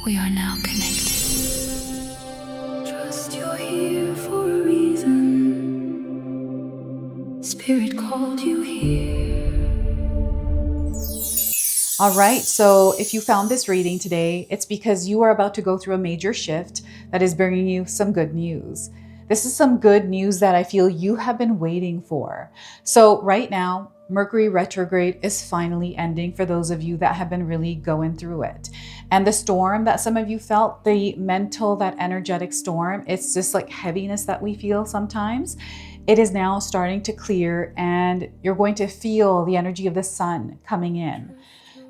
We are now connected. Trust you're here for a reason. Spirit called you here. All right, so if you found this reading today, it's because you are about to go through a major shift that is bringing you some good news. This is some good news that I feel you have been waiting for. So right now, Mercury retrograde is finally ending for those of you that have been really going through it. And the storm that some of you felt, the mental, that energetic storm, it's just like heaviness that we feel sometimes. It is now starting to clear and you're going to feel the energy of the sun coming in.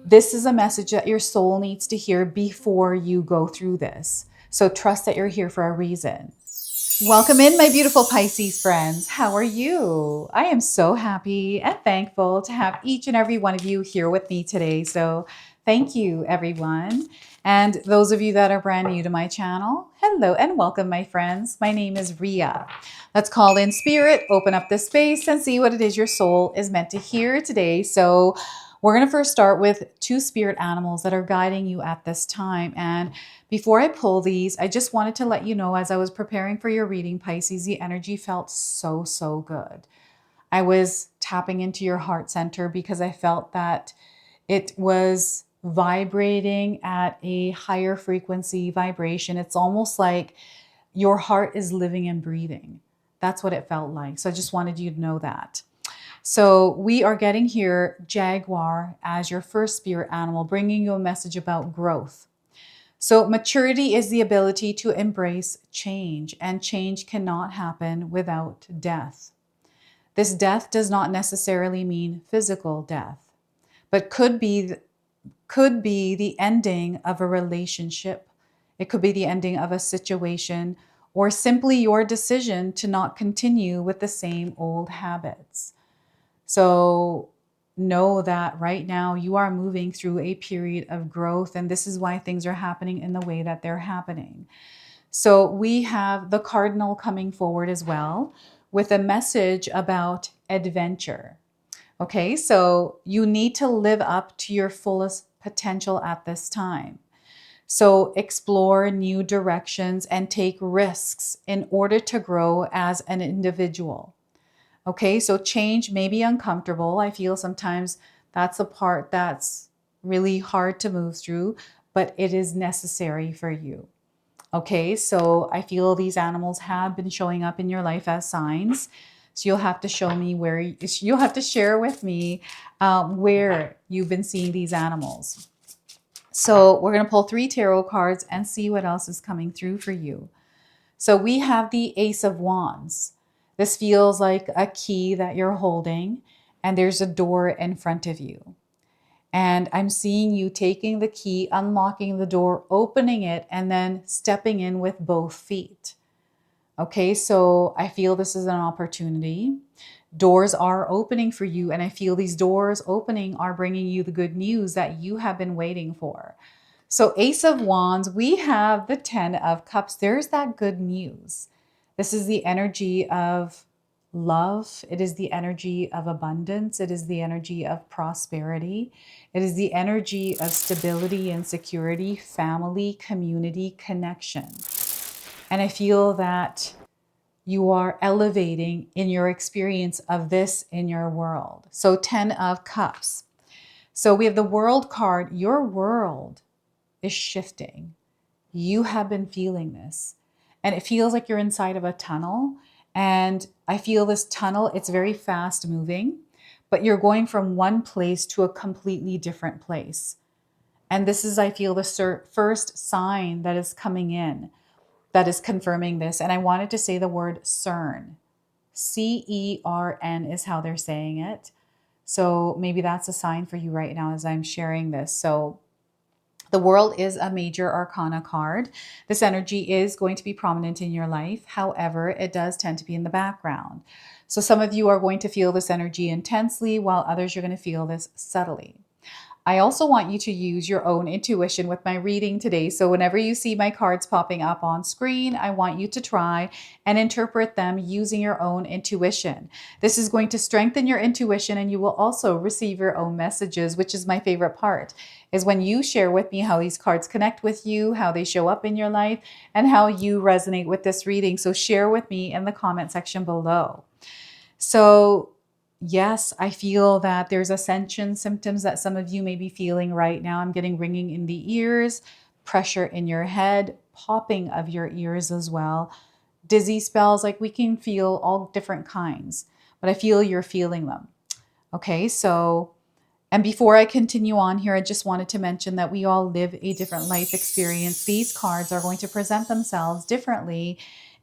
This is a message that your soul needs to hear before you go through this. So trust that you're here for a reason. Welcome in, my beautiful Pisces friends. How are you? I am so happy and thankful to have each and every one of you here with me today. So thank you, everyone. And those of you that are brand new to my channel, hello and welcome, my friends. My name is Ria. Let's call in spirit, open up this space, and see what it is your soul is meant to hear today. So we're going to first start with two spirit animals that are guiding you at this time. And before I pull these, I just wanted to let you know, as I was preparing for your reading, Pisces, the energy felt so good. I was tapping into your heart center because I felt that it was vibrating at a higher frequency vibration. It's almost like your heart is living and breathing. That's what it felt like. So I just wanted you to know that. So we are getting here Jaguar as your first spirit animal, bringing you a message about growth. So maturity is the ability to embrace change, and change cannot happen without death. This death does not necessarily mean physical death, but could be the ending of a relationship. It could be the ending of a situation, or simply your decision to not continue with the same old habits. So know that right now you are moving through a period of growth, and this is why things are happening in the way that they're happening. So we have the cardinal coming forward as well with a message about adventure. Okay, so you need to live up to your fullest potential at this time. So explore new directions and take risks in order to grow as an individual. Okay, so change may be uncomfortable. I feel sometimes that's the part that's really hard to move through, but it is necessary for you. Okay, so I feel these animals have been showing up in your life as signs. So you'll have to show me you'll have to share with me where you've been seeing these animals. So we're going to pull 3 tarot cards and see what else is coming through for you. So we have the Ace of Wands. This feels like a key that you're holding, and there's a door in front of you. And I'm seeing you taking the key, unlocking the door, opening it, and then stepping in with both feet. Okay, so I feel this is an opportunity. Doors are opening for you, and I feel these doors opening are bringing you the good news that you have been waiting for. So Ace of Wands, we have the 10 of Cups. There's that good news. This is the energy of love. It is the energy of abundance. It is the energy of prosperity. It is the energy of stability and security, family, community, connection. And I feel that you are elevating in your experience of this in your world. So 10 of Cups. So we have the World card. Your world is shifting. You have been feeling this. And it feels like you're inside of a tunnel. And I feel this tunnel, it's very fast moving, but you're going from one place to a completely different place. And this is, I feel, the first sign that is coming in that is confirming this. And I wanted to say the word CERN. CERN is how they're saying it. So maybe that's a sign for you right now as I'm sharing this. So the World is a major arcana card. This energy is going to be prominent in your life. However, it does tend to be in the background. So some of you are going to feel this energy intensely, while others you're going to feel this subtly. I also want you to use your own intuition with my reading today. So whenever you see my cards popping up on screen, I want you to try and interpret them using your own intuition. This is going to strengthen your intuition, and you will also receive your own messages, which is my favorite part. is when you share with me how these cards connect with you, how they show up in your life, and how you resonate with this reading. So share with me in the comment section below. So yes, I feel that there's ascension symptoms that some of you may be feeling right now. I'm getting ringing in the ears, pressure in your head, popping of your ears as well, dizzy spells. Like, we can feel all different kinds, but I feel you're feeling them. Okay, so, and before I continue on here, I just wanted to mention that we all live a different life experience. These cards are going to present themselves differently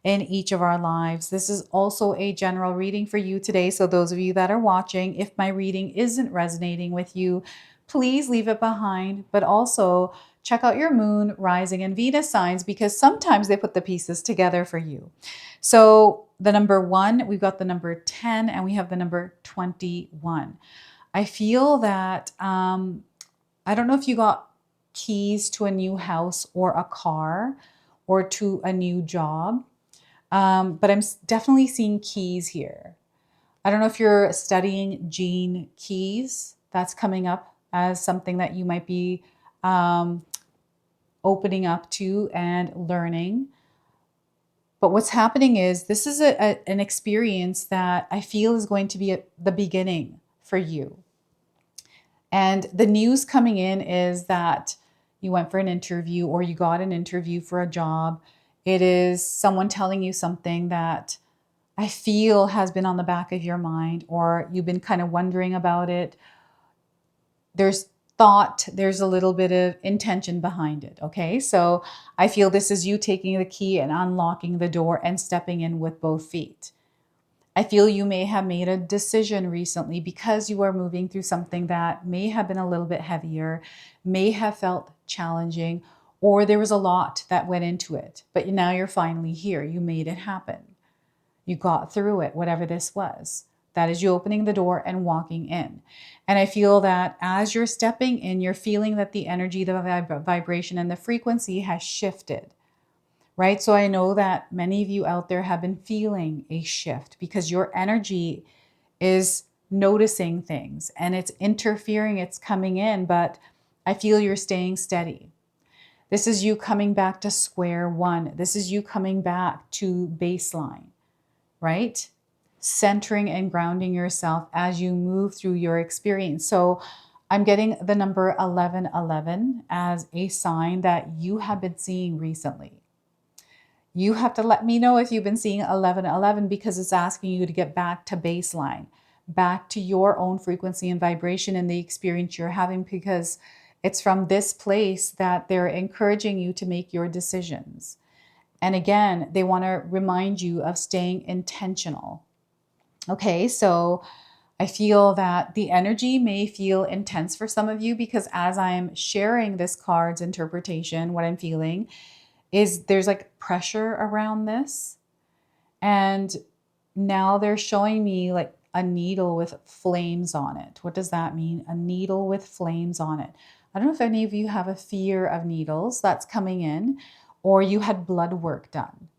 in each of our lives. This is also a general reading for you today. So those of you that are watching, if my reading isn't resonating with you, please leave it behind, but also check out your moon, rising, and Venus signs, because sometimes they put the pieces together for you. So the number 1, we've got the number 10, and we have the number 21. I feel that, I don't know if you got keys to a new house or a car or to a new job, but I'm definitely seeing keys here. I don't know if you're studying gene keys. That's coming up as something that you might be opening up to and learning. But what's happening is this is an experience that I feel is going to be the beginning for you. And the news coming in is that you went for an interview or you got an interview for a job. It is someone telling you something that I feel has been on the back of your mind, or you've been kind of wondering about it. There's thought, there's a little bit of intention behind it. Okay, so I feel this is you taking the key and unlocking the door and stepping in with both feet. I feel you may have made a decision recently because you are moving through something that may have been a little bit heavier, may have felt challenging, or there was a lot that went into it. But now you're finally here. You made it happen. You got through it, whatever this was. That is you opening the door and walking in. And I feel that as you're stepping in, you're feeling that the energy, the vibration, and the frequency has shifted. Right? So I know that many of you out there have been feeling a shift because your energy is noticing things and it's interfering, it's coming in, but I feel you're staying steady. This is you coming back to square one. This is you coming back to baseline, right? Centering and grounding yourself as you move through your experience. So I'm getting the number 1111 as a sign that you have been seeing recently. You have to let me know if you've been seeing 1111, because it's asking you to get back to baseline, back to your own frequency and vibration and the experience you're having, because it's from this place that they're encouraging you to make your decisions. And again, they want to remind you of staying intentional. Okay, so I feel that the energy may feel intense for some of you because as I'm sharing this card's interpretation, what I'm feeling is there's like pressure around this. And now they're showing me like a needle with flames on it. What does that mean? A needle with flames on it. I don't know if any of you have a fear of needles that's coming in, or you had blood work done,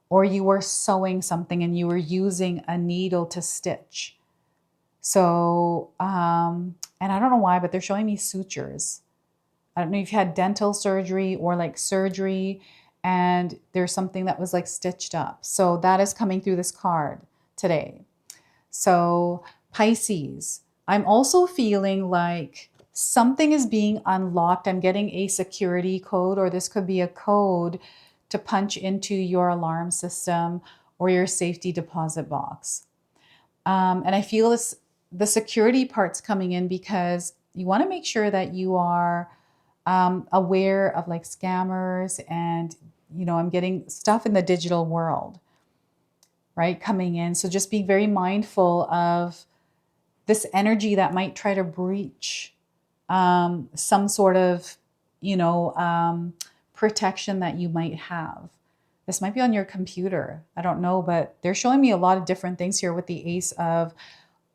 or you were sewing something and you were using a needle to stitch. So, and I don't know why, but they're showing me sutures. I don't know if you had dental surgery or like surgery and there's something that was like stitched up. So that is coming through this card today. So Pisces, I'm also feeling like something is being unlocked. I'm getting a security code, or this could be a code to punch into your alarm system or your safety deposit box. And I feel this, the security part's coming in because you want to make sure that you are aware of like scammers and, you know, I'm getting stuff in the digital world, right, coming in. So just be very mindful of this energy that might try to breach some sort of, you know, protection that you might have. This might be on your computer. I don't know, but they're showing me a lot of different things here with the Ace of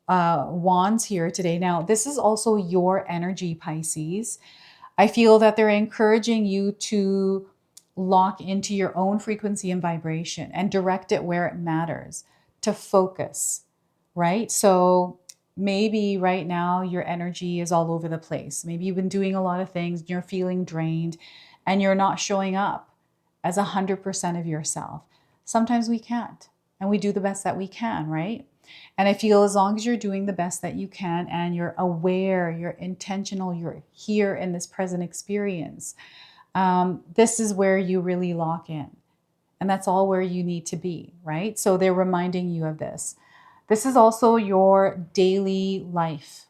Wands here today. Now, this is also your energy, Pisces. I feel that they're encouraging you to lock into your own frequency and vibration and direct it where it matters, to focus, right? So maybe right now your energy is all over the place. Maybe you've been doing a lot of things, you're feeling drained, and you're not showing up as 100% of yourself. Sometimes we can't, and we do the best that we can, right? And I feel as long as you're doing the best that you can and you're aware, you're intentional, you're here in this present experience, this is where you really lock in. And that's all where you need to be, right? So they're reminding you of this. This is also your daily life,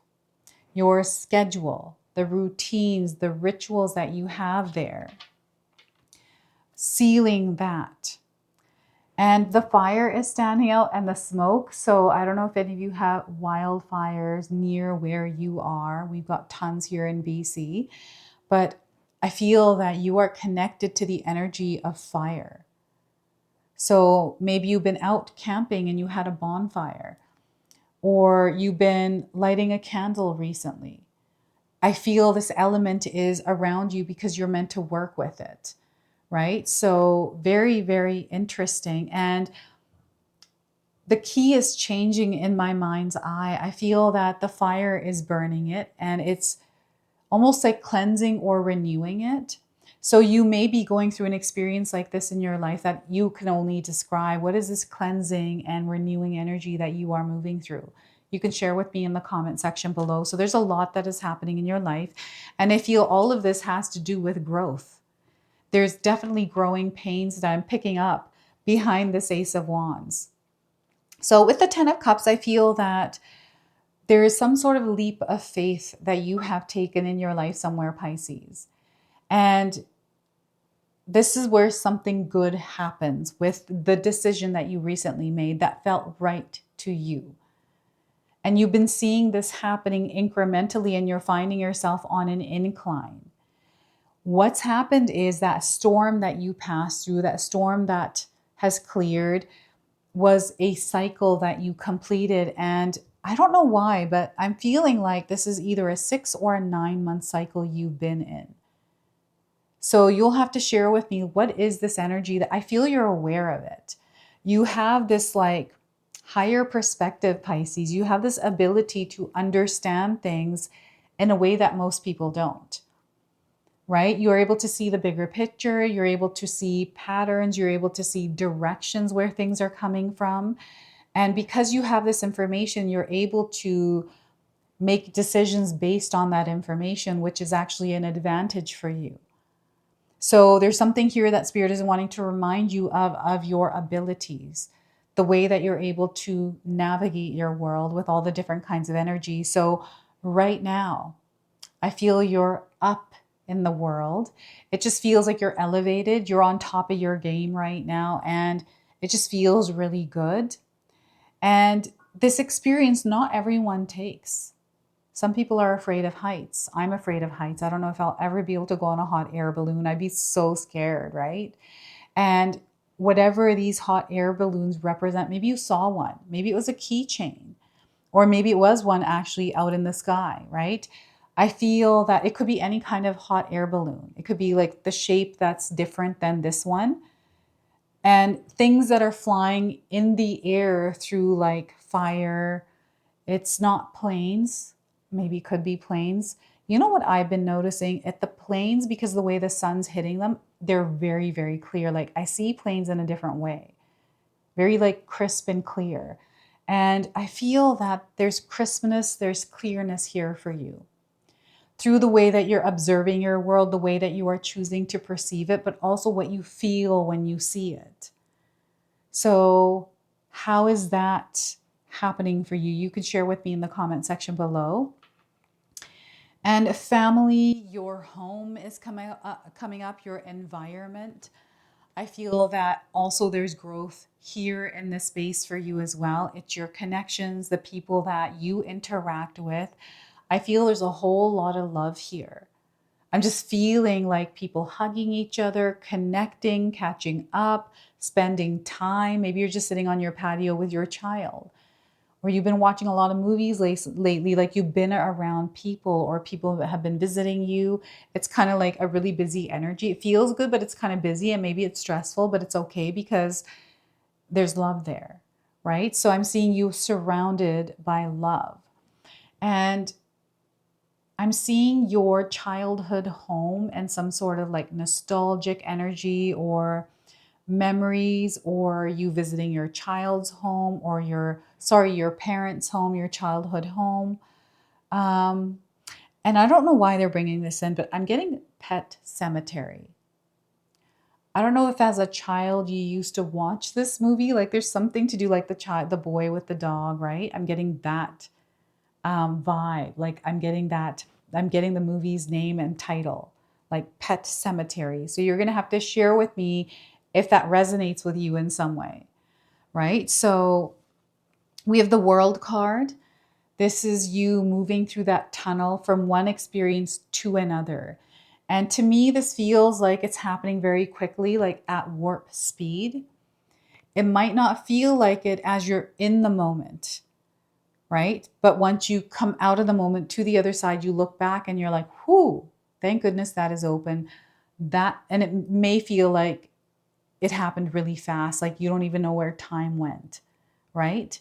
your schedule, the routines, the rituals that you have there. Sealing that. And the fire is standing out and the smoke. So I don't know if any of you have wildfires near where you are. We've got tons here in BC. But I feel that you are connected to the energy of fire. So maybe you've been out camping and you had a bonfire, or you've been lighting a candle recently. I feel this element is around you because you're meant to work with it, right? So very, very interesting. And the key is changing in my mind's eye. I feel that the fire is burning it and it's almost like cleansing or renewing it. So you may be going through an experience like this in your life that you can only describe. What is this cleansing and renewing energy that you are moving through? You can share with me in the comment section below. So there's a lot that is happening in your life. And I feel all of this has to do with growth. There's definitely growing pains that I'm picking up behind this Ace of Wands. So with the Ten of Cups, I feel that there is some sort of leap of faith that you have taken in your life somewhere, Pisces. And this is where something good happens with the decision that you recently made that felt right to you. And you've been seeing this happening incrementally and you're finding yourself on an incline. What's happened is that storm that you passed through, that storm that has cleared, was a cycle that you completed. And I don't know why, but I'm feeling like this is either a 6 or a 9-month cycle you've been in. So you'll have to share with me, what is this energy that I feel you're aware of it? You have this like higher perspective, Pisces. You have this ability to understand things in a way that most people don't, right? You're able to see the bigger picture. You're able to see patterns. You're able to see directions where things are coming from. And because you have this information, you're able to make decisions based on that information, which is actually an advantage for you. So there's something here that Spirit is wanting to remind you of your abilities, the way that you're able to navigate your world with all the different kinds of energy. So right now, I feel you're up in the world. It just feels like you're elevated. You're on top of your game right now. And it just feels really good. And this experience, not everyone takes. Some people are afraid of heights. I'm afraid of heights. I don't know if I'll ever be able to go on a hot air balloon. I'd be so scared, right? And whatever these hot air balloons represent, maybe you saw one. Maybe it was a keychain. Or maybe it was one actually out in the sky, right? I feel that it could be any kind of hot air balloon. It could be like the shape that's different than this one. And things that are flying in the air through like fire. It's not planes. Maybe it could be planes. You know what I've been noticing at the planes, because of the way the sun's hitting them, they're very, very clear. Like I see planes in a different way, very like crisp and clear. And I feel that there's crispness, there's clearness here for you through the way that you're observing your world, the way that you are choosing to perceive it, but also what you feel when you see it. So how is that happening for you? You can share with me in the comment section below. And family, your home is coming up, your environment. I feel that also there's growth here in this space for you as well. It's your connections, the people that you interact with. I feel there's a whole lot of love here. I'm just feeling like people hugging each other, connecting, catching up, spending time. Maybe you're just sitting on your patio with your child, or you've been watching a lot of movies lately, like you've been around people or people that have been visiting you. It's kind of like a really busy energy. It feels good, but it's kind of busy, and maybe it's stressful, but it's okay because there's love there, right? So I'm seeing you surrounded by love. And I'm seeing your childhood home and some sort of like nostalgic energy or memories, or you visiting your child's home, or your parents' home, your childhood home. Um, and I don't know why they're bringing this in, but I'm getting pet cemetery. I don't know if as a child you used to watch this movie. Like there's something to do like the boy with the dog, right? I'm getting that vibe. Like I'm getting the movie's name and title, like Pet Cemetery. So you're going to have to share with me if that resonates with you in some way, right? So we have the World card. This is you moving through that tunnel from one experience to another. And to me, this feels like it's happening very quickly, like at warp speed. It might not feel like it as you're in the moment, right? But once you come out of the moment to the other side, you look back and you're like, whoo, thank goodness that is open. And it may feel like it happened really fast, like you don't even know where time went, right?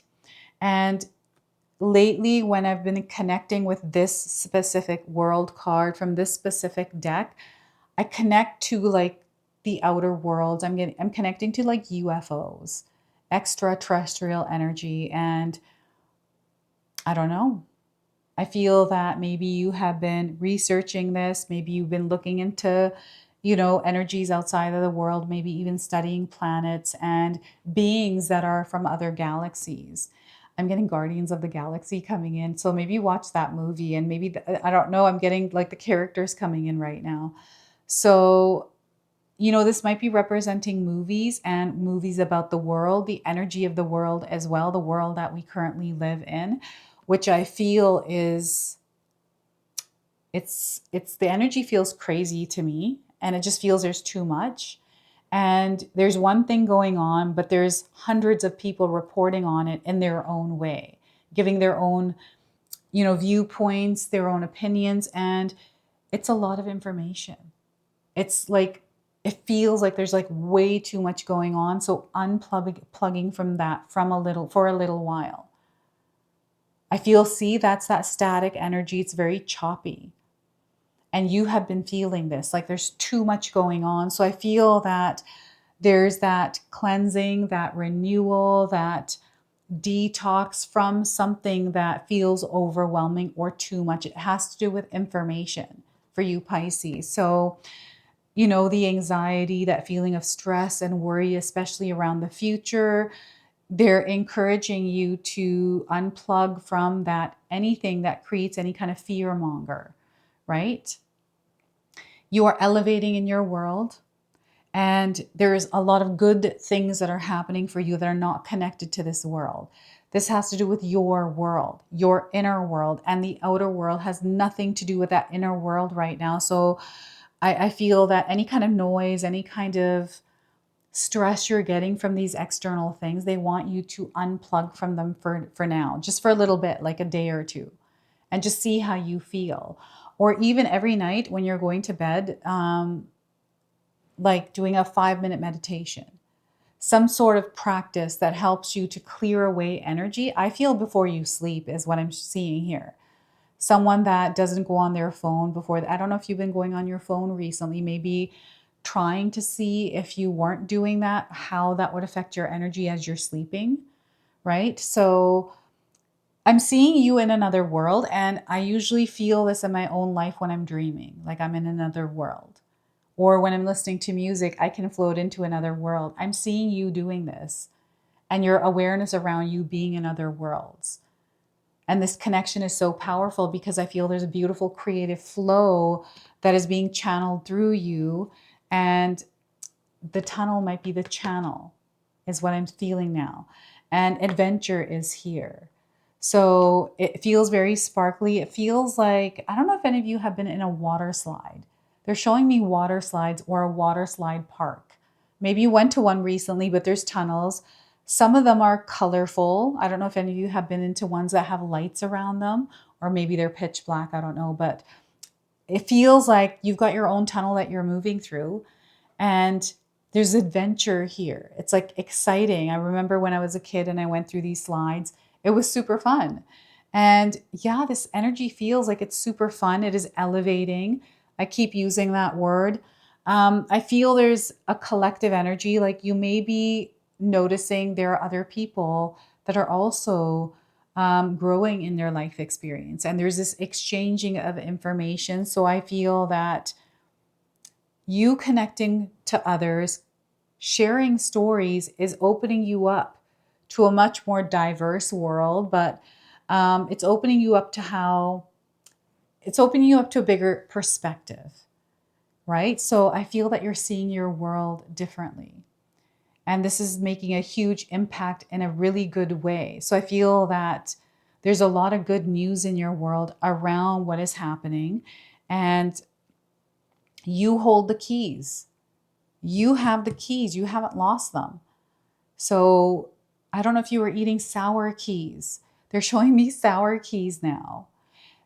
And lately, when I've been connecting with this specific world card from this specific deck, I connect to like the outer worlds. I'm connecting to like UFOs, extraterrestrial energy, and I don't know. I feel that maybe you have been researching this, maybe you've been looking into, energies outside of the world, maybe even studying planets and beings that are from other galaxies. I'm getting Guardians of the Galaxy coming in. So maybe watch that movie and maybe, I don't know, I'm getting like the characters coming in right now. So, this might be representing movies and movies about the world, the energy of the world as well, the world that we currently live in, which I feel is it's the energy feels crazy to me, and it just feels there's too much. And there's one thing going on, but there's hundreds of people reporting on it in their own way, giving their own, viewpoints, their own opinions, and it's a lot of information. It's like it feels like there's like way too much going on. So plugging from that for a little while. I feel, see, that's that static energy. It's very choppy. And you have been feeling this, like there's too much going on. So I feel that there's that cleansing, that renewal, that detox from something that feels overwhelming or too much. It has to do with information for you, Pisces. So, the anxiety, that feeling of stress and worry, especially around the future, they're encouraging you to unplug from that, anything that creates any kind of fear monger, right? You are elevating in your world, and there's a lot of good things that are happening for you that are not connected to this world. This has to do with your world, your inner world, and the outer world has nothing to do with that inner world right now. So I feel that any kind of noise, any kind of stress you're getting from these external things, they want you to unplug from them for now, just for a little bit, like a day or two, and just see how you feel. Or even every night when you're going to bed, like doing a 5-minute meditation, some sort of practice that helps you to clear away energy. I feel before you sleep is what I'm seeing here. Someone that doesn't go on their phone before. I don't know if you've been going on your phone recently, maybe trying to see if you weren't doing that, how that would affect your energy as you're sleeping, right? So I'm seeing you in another world, and I usually feel this in my own life when I'm dreaming, like I'm in another world. Or when I'm listening to music, I can float into another world. I'm seeing you doing this and your awareness around you being in other worlds. And this connection is so powerful because I feel there's a beautiful creative flow that is being channeled through you. And the tunnel might be the channel, is what I'm feeling now. And adventure is here. So it feels very sparkly. It feels like, I don't know if any of you have been in a water slide. They're showing me water slides or a water slide park. Maybe you went to one recently, but there's tunnels. Some of them are colorful. I don't know if any of you have been into ones that have lights around them, or maybe they're pitch black. I don't know, but it feels like you've got your own tunnel that you're moving through, and there's adventure here. It's like exciting. I remember when I was a kid and I went through these slides, it was super fun. And yeah, this energy feels like it's super fun. It is elevating. I keep using that word. I feel there's a collective energy. Like you may be noticing there are other people that are also growing in their life experience. And there's this exchanging of information. So I feel that you connecting to others, sharing stories is opening you up to a much more diverse world, but it's opening you up to it's opening you up to a bigger perspective, right? So I feel that you're seeing your world differently. And this is making a huge impact in a really good way. So I feel that there's a lot of good news in your world around what is happening. And you hold the keys. You have the keys. You haven't lost them. So I don't know if you were eating sour keys. They're showing me sour keys now.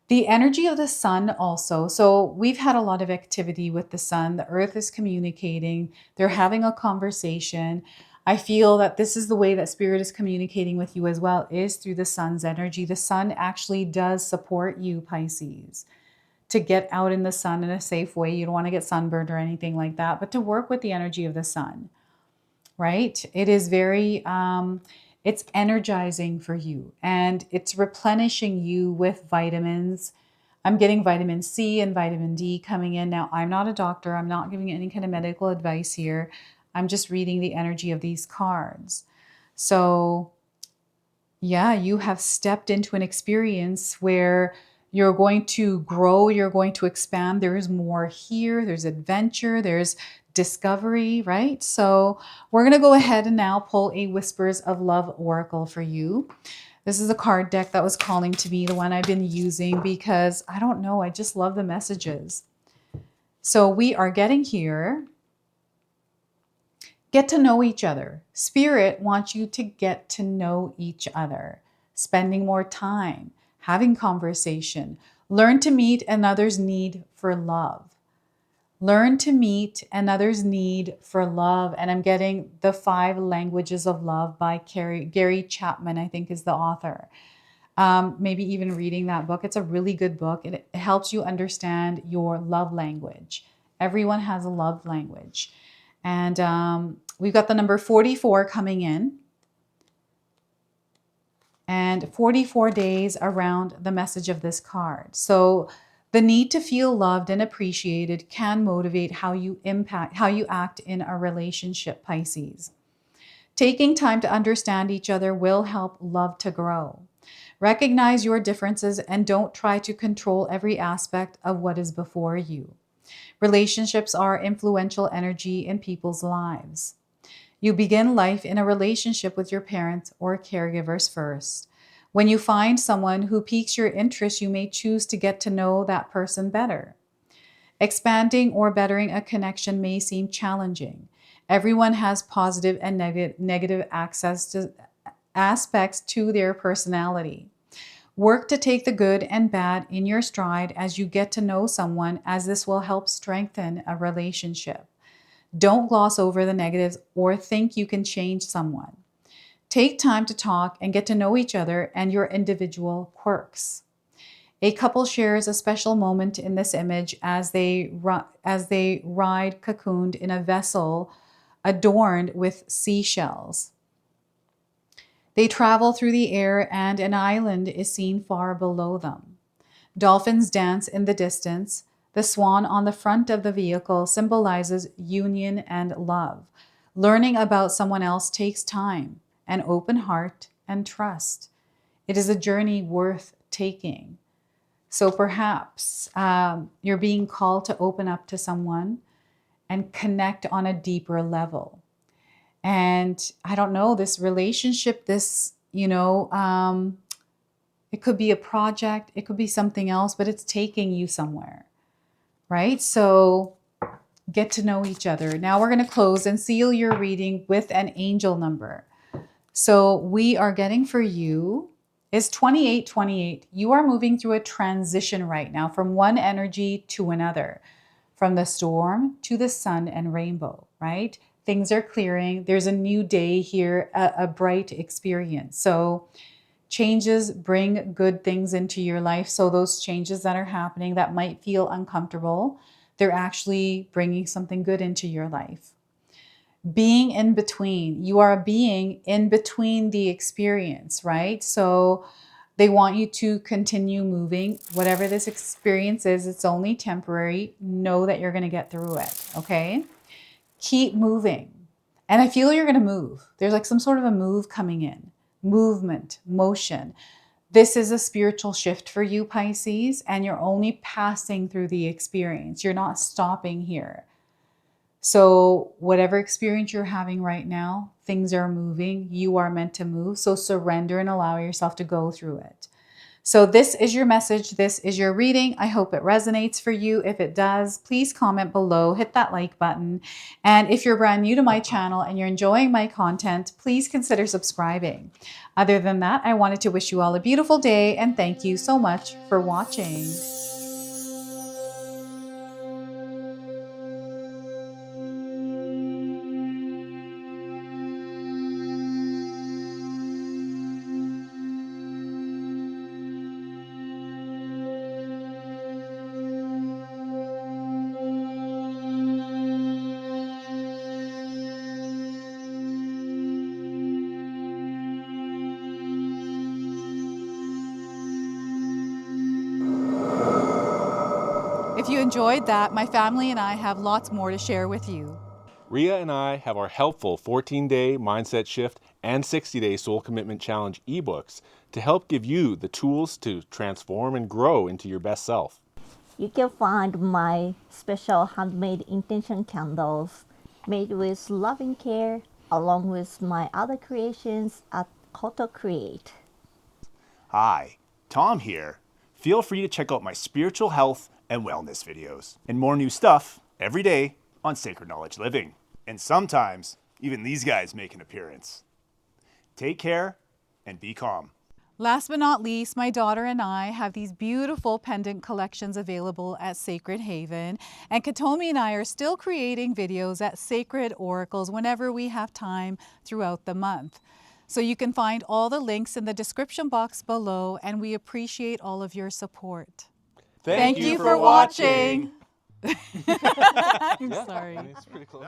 The energy of the sun also. So we've had a lot of activity with the sun. The earth is communicating. They're having a conversation. I feel that this is the way that spirit is communicating with you as well, is through the sun's energy. The sun actually does support you, Pisces, to get out in the sun in a safe way. You don't want to get sunburned or anything like that, but to work with the energy of the sun, right? It is very, it's energizing for you and it's replenishing you with vitamins. I'm getting vitamin C and vitamin D coming in. Now, I'm not a doctor. I'm not giving any kind of medical advice here. I'm just reading the energy of these cards. So, yeah, you have stepped into an experience where you're going to grow, you're going to expand. There's more here, there's adventure, there's discovery, right? So we're going to go ahead and now pull a Whispers of Love Oracle for you. This is a card deck that was calling to me, the one I've been using because I don't know, I just love the messages. So we are getting here. Get to know each other. Spirit wants you to get to know each other, spending more time, having conversation. Learn to meet another's need for love. Learn to meet another's need for love. And I'm getting The 5 Languages of Love by Gary Chapman, I think is the author. Maybe even reading that book. It's a really good book. It helps you understand your love language. Everyone has a love language. And we've got the number 44 coming in. And 44 days around the message of this card. So the need to feel loved and appreciated can motivate how you act in a relationship, Pisces. Taking time to understand each other will help love to grow. Recognize your differences and don't try to control every aspect of what is before you. Relationships are influential energy in people's lives. You begin life in a relationship with your parents or caregivers first. When you find someone who piques your interest, you may choose to get to know that person better. Expanding or bettering a connection may seem challenging. Everyone has positive and negative aspects to their personality. Work to take the good and bad in your stride as you get to know someone, as this will help strengthen a relationship. Don't gloss over the negatives or think you can change someone. Take time to talk and get to know each other and your individual quirks. A couple shares a special moment in this image as they ride cocooned in a vessel adorned with seashells. They travel through the air and an island is seen far below them. Dolphins dance in the distance. The swan on the front of the vehicle symbolizes union and love. Learning about someone else takes time, an open heart, and trust. It is a journey worth taking. So perhaps you're being called to open up to someone and connect on a deeper level. And I don't know, this relationship, it could be a project, it could be something else, but it's taking you somewhere, right? So get to know each other. Now we're going to close and seal your reading with an angel number. So we are getting for you is 2828. You are moving through a transition right now from one energy to another, from the storm to the sun and rainbow, right? Things are clearing. There's a new day here, a bright experience. So Changes bring good things into your life. So those changes that are happening that might feel uncomfortable, they're actually bringing something good into your life. Being in between, you are a being in between the experience, right? So they want you to continue moving. Whatever this experience is, it's only temporary. Know that you're going to get through it, okay? Keep moving. And I feel you're going to move. There's like some sort of a move coming in. Movement, motion. This is a spiritual shift for you, Pisces, and you're only passing through the experience. You're not stopping here. So whatever experience you're having right now, things are moving. You are meant to move. So surrender and allow yourself to go through it. So this is your message. This is your reading. I hope it resonates for you. If it does, please comment below, hit that like button. And if you're brand new to my channel and you're enjoying my content, please consider subscribing. Other than that, I wanted to wish you all a beautiful day and thank you so much for watching. If you enjoyed that, my family and I have lots more to share with you. Ria and I have our helpful 14-day mindset shift and 60-day soul commitment challenge ebooks to help give you the tools to transform and grow into your best self. You can find my special handmade intention candles made with loving care along with my other creations at Koto Create. Hi, Tom here. Feel free to check out my spiritual health and wellness videos and more new stuff every day on Sacred Knowledge Living. And sometimes even these guys make an appearance. Take care and be calm. Last but not least, my daughter and I have these beautiful pendant collections available at Sacred Haven. And Katomi and I are still creating videos at Sacred Oracles whenever we have time throughout the month. So you can find all the links in the description box below, and we appreciate all of your support. Thank you for watching. I'm sorry. It's pretty close.